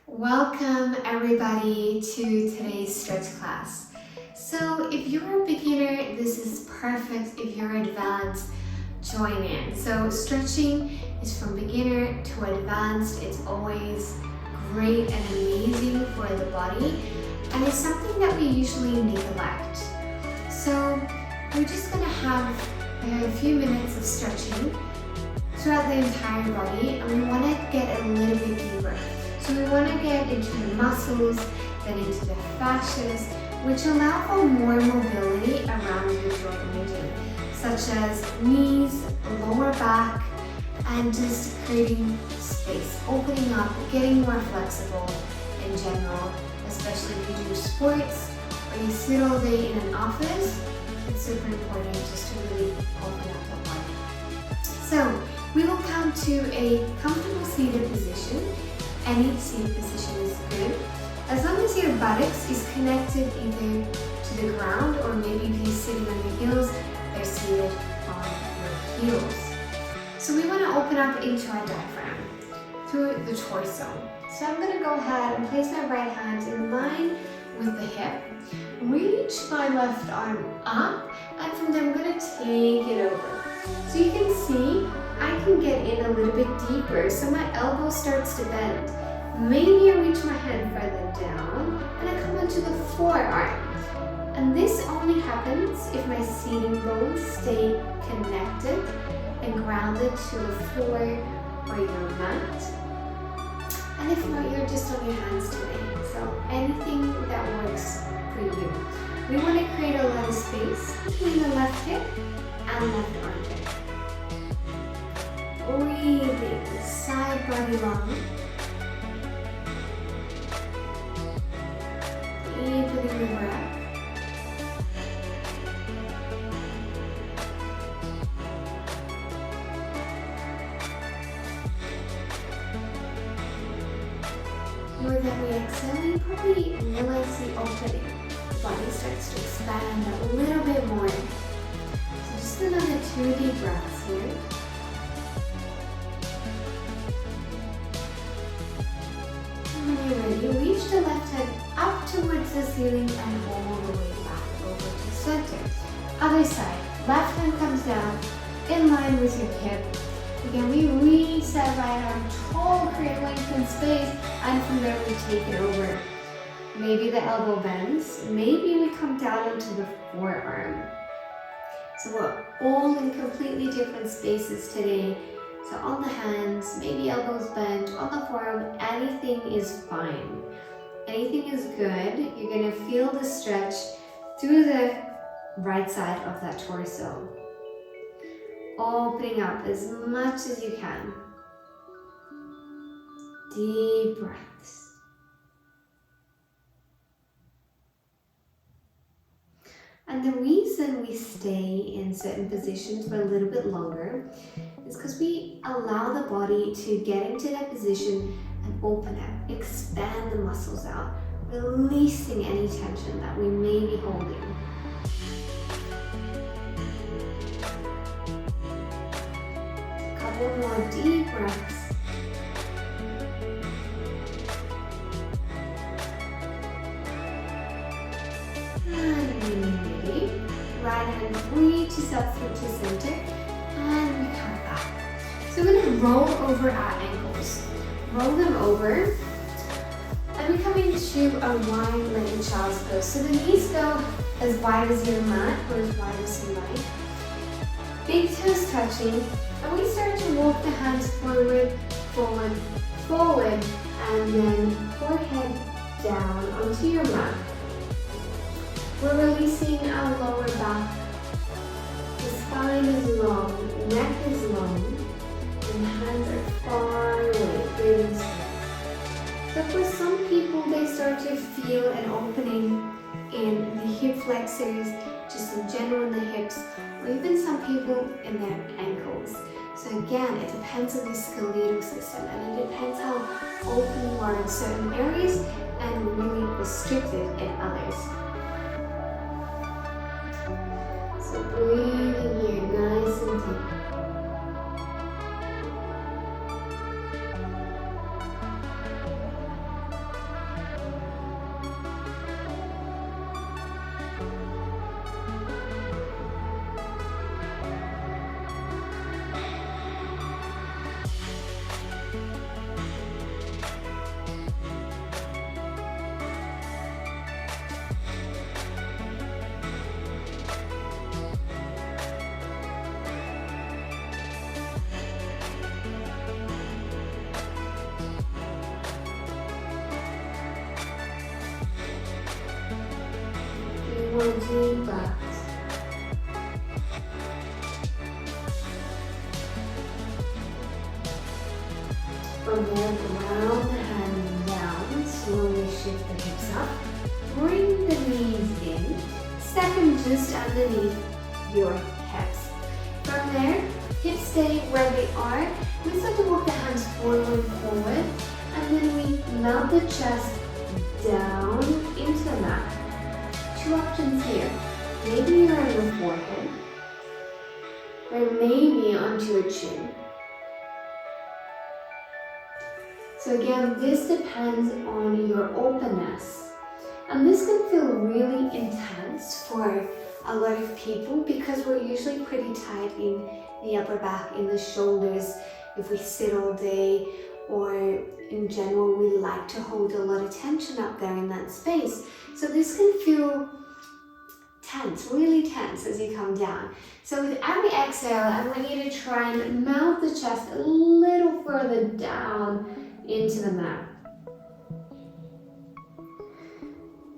Welcome everybody to today's stretch class. So if you're a beginner, this is perfect. If you're advanced, join in. So stretching is from beginner to advanced. It's always great and amazing for the body, and it's something that we usually neglect. So we're just gonna have a few minutes of stretching throughout the entire body, and we want to get a little bit deeper. So we want to get into the muscles, then into the fascias, which allow for more mobility around your joint region, such as knees, lower back, and just creating space, opening up, getting more flexible in general, especially if you do sports or you sit all day in an office. It's super important just to really open up the body. So we will come to a comfortable seated position. Any seated position is good, as long as your buttocks is connected either to the ground, or maybe if you're sitting on your heels, they're seated on your heels. So we want to open up into our diaphragm through the torso. So I'm going to go ahead and place my right hand in line with the hip, reach my left arm up, and from there I'm going to take it over. So you can see I can get in a little bit deeper, so my elbow starts to bend. Maybe I reach my hand further down and I come onto the forearm. And this only happens if my seating bones stay connected and grounded to the floor or your mat. And if not, you're just on your hands today. So anything that works for you. We want to create a lot of space between the left hip and left armpit. Breathing, side body long. Deepening the breath. More than we exhale, you probably realize the opening. The body starts to expand a little bit more. So just another 2 deep breaths here. When you're ready, reach the left hand up towards the ceiling and all the way back over to center. Other side, left hand comes down in line with your hip. Again, we reach that right arm tall, create length and space, and from there we take it over. Maybe the elbow bends, maybe we come down into the forearm. So we're all in completely different spaces today. So on the hands, maybe elbows bent, on the forearm, anything is fine. Anything is good. You're going to feel the stretch through the right side of that torso. Opening up as much as you can. Deep breaths. And the reason we stay in certain positions for a little bit longer is because we allow the body to get into that position and open up, expand the muscles out, releasing any tension that we may be holding. A couple more deep breaths. Right hand reaches up through to center, and we come back. So we're going to roll over our ankles. Roll them over, and we come into a wide-legged child's pose. So the knees go as wide as your mat, or as wide as you like. Big toes touching, and we start to walk the hands forward, forward, forward, and then forehead down onto your mat. We're releasing our lower back. The spine is long, neck is long, and hands are far away, creating space. So for some people, they start to feel an opening in the hip flexors, just in general in the hips, or even some people in their ankles. So again, it depends on the skeletal system, and it depends how open you are in certain areas and really restricted in others. So breathing here, nice and deep. more deep breaths. From there, ground the hand down, slowly shift the hips up. Bring the knees in, stack them just underneath your hips. From there, hips stay where they are. We start to walk the hands forward, and then we melt the chest down into the mat. Two options here. Maybe you're on your forehead, or maybe onto your chin. So again, this depends on your openness. And this can feel really intense for a lot of people because we're usually pretty tight in the upper back, in the shoulders, if we sit all day, or in general, we like to hold a lot of tension up there in that space. So this can feel tense, really tense as you come down. So with every exhale, I want you to try and melt the chest a little further down into the mat.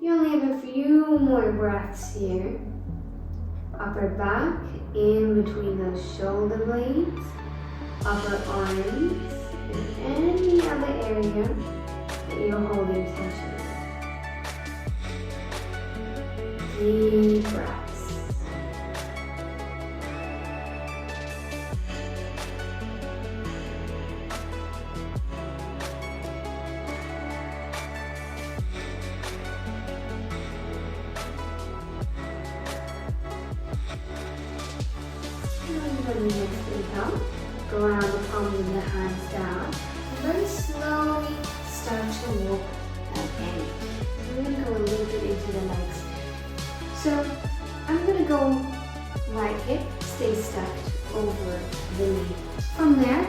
You only have a few more breaths here. Upper back, in between those shoulder blades, upper arms, and any other area that you're holding tension in. Deep breaths. When you next inhale, go around the palms of the hands down, and very slowly start to walk again. We're going to go a little bit into the legs. So I'm going to go right hip, stay stacked over the knee. From there,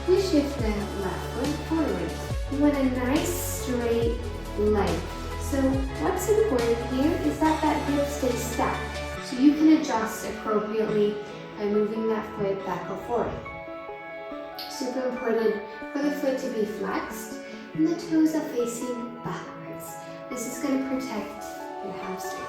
we shift the left foot forward. We want a nice straight leg. So what's important here is that hip stays stacked, so you can adjust appropriately by moving that foot back or forth. Super important for the foot to be flexed and the toes are facing backwards. This is going to protect your hamstring.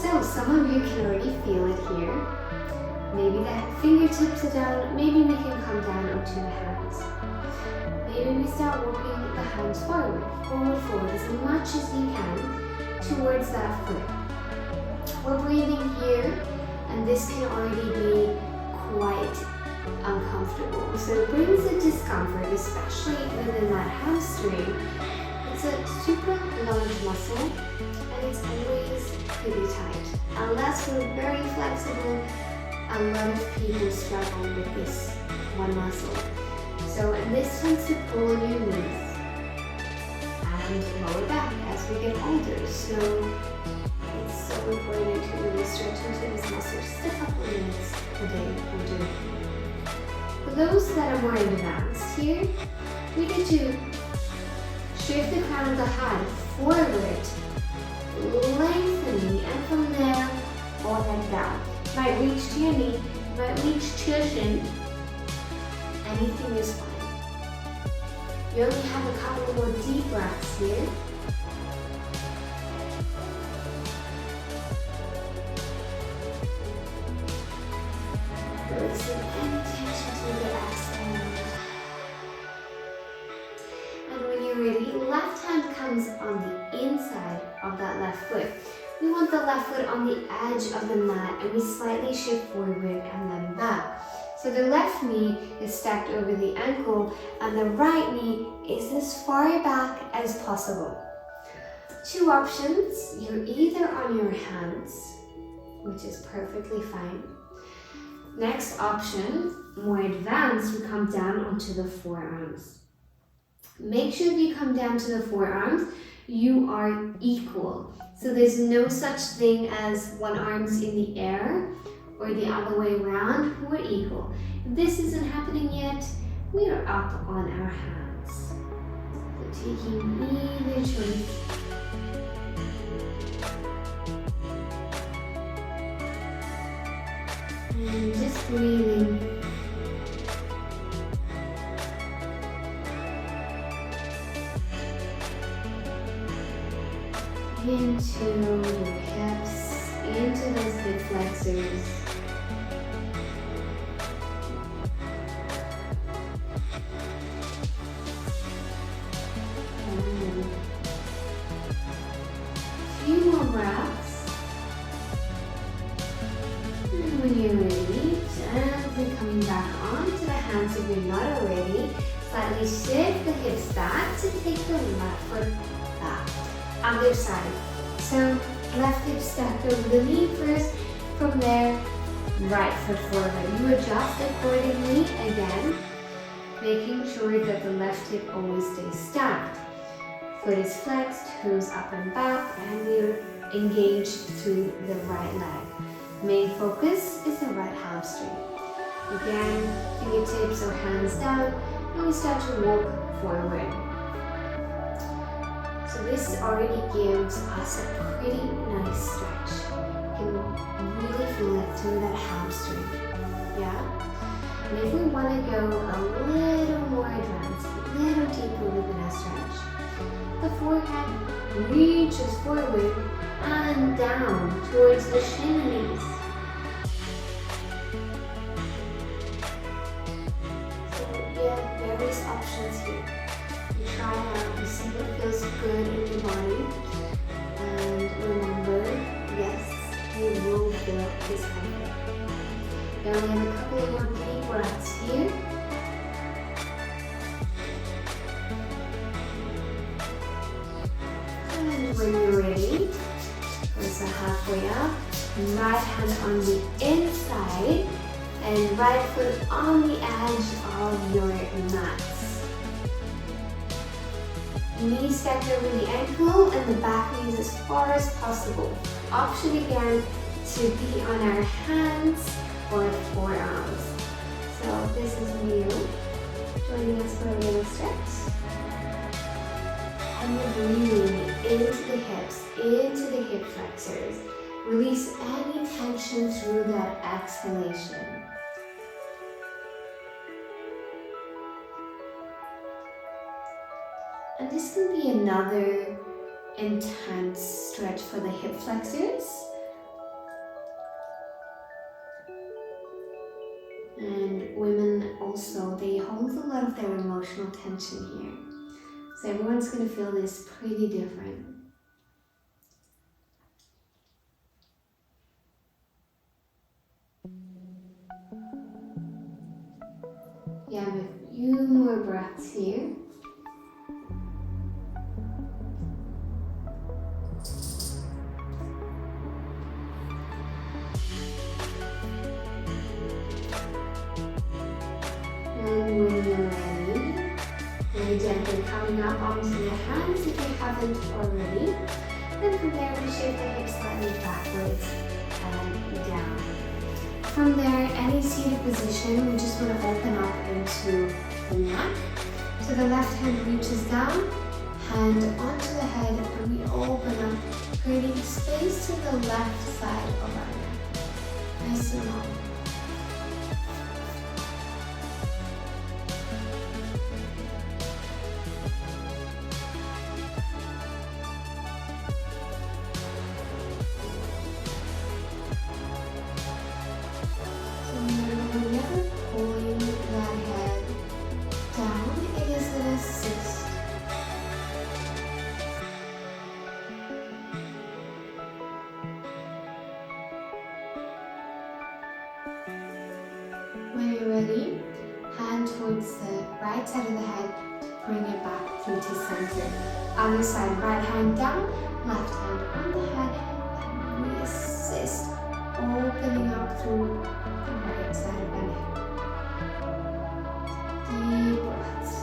So some of you can already feel it here. Maybe the fingertips are down, maybe we can come down onto the hands. Maybe we start walking the hands forward as much as you can towards that foot. We're breathing here, and this can already be quite uncomfortable. So it brings a discomfort, especially within that hamstring. It's a super large muscle, and it's always pretty tight. Unless we're very flexible, a lot of people struggle with this one muscle. So, and this tends to pull on your knees and lower back as we get older. So it's so important to really stretch into this muscle just a couple of minutes a day will do. For those that are more advanced here, we get to shift the crown of the head forward, lengthening, and from there, all head down. Might reach to your knee, might reach to your shin. Anything is fine. You only have a couple more deep breaths here. Releasing any tension to the exhale. And when you're ready, left hand comes on the inside of that left foot. We want the left foot on the edge of the mat, and we slightly shift forward and then back. So the left knee is stacked over the ankle, and the right knee is as far back as possible. Two options: you're either on your hands, which is perfectly fine. Next option, more advanced, we come down onto the forearms. Make sure if you come down to the forearms, you are equal. So there's no such thing as one arm's in the air or the other way around. We're equal. If this isn't happening yet, we are up on our hands. So taking either choice. And just breathing. into your hips, into those hip flexors. And a few more breaths. And when you're ready, gently coming back onto the hands if you're not already. Slightly shift the hips back to take the left foot back. Other side. So left hip stacked over the knee first. From there, right foot forward. You adjust accordingly again, making sure that the left hip always stays stacked. Foot is flexed, toes up and back, and we're engaged through the right leg. Main focus is the right hamstring. Again, fingertips or hands down, and we start to walk forward. So this already gives us a pretty nice stretch. You can really feel it through that hamstring. Yeah? And if we want to go a little more advanced, a little deeper within our stretch, the forehead reaches forward and down towards the shin and knees. Various options here. You try out, you see what feels good in your body, and remember, yes, you will feel discomfort. Now we have a couple more deep breaths here. And when you're ready, so halfway up, right hand on the inside, and right foot on the edge of your mats. Knees stacked over the ankle and the back knees as far as possible. Option again to be on our hands or forearms. So this is you joining us for a little stretch. And you're breathing into the hips, into the hip flexors. Release any tension through that exhalation. And this can be another intense stretch for the hip flexors. And women also, they hold a lot of their emotional tension here. So everyone's going to feel this pretty different. You have a few more breaths here. And when you're ready, very gently coming up onto the hands if you haven't already. Then from there we shift the hips slightly backwards and down. From there, any seated position, we just want to open up into the neck. So the left hand reaches down, hand onto the head, and we open up, creating space to the left side of our neck. Nice and long. When you're ready, hand towards the right side of the head to bring it back through to center. Other side, right hand down, left hand on the head, and we assist opening up through the right side of the neck. Deep breaths.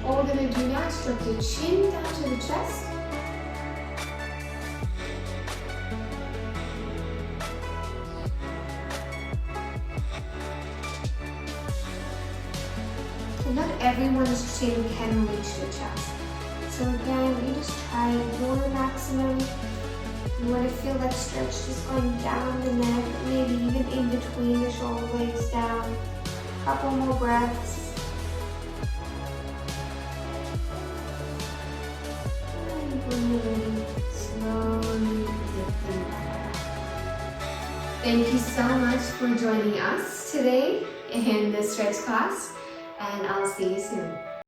All we're going to do now is drop the chin down to the chest. everyone's chin can reach the chest. So again, you just try your maximum. You want to feel that stretch just going down the neck, maybe even in between the shoulder blades down. Couple more breaths. And when you're ready, slowly lift them back. Thank you so much for joining us today in the stretch class, and I'll see you soon.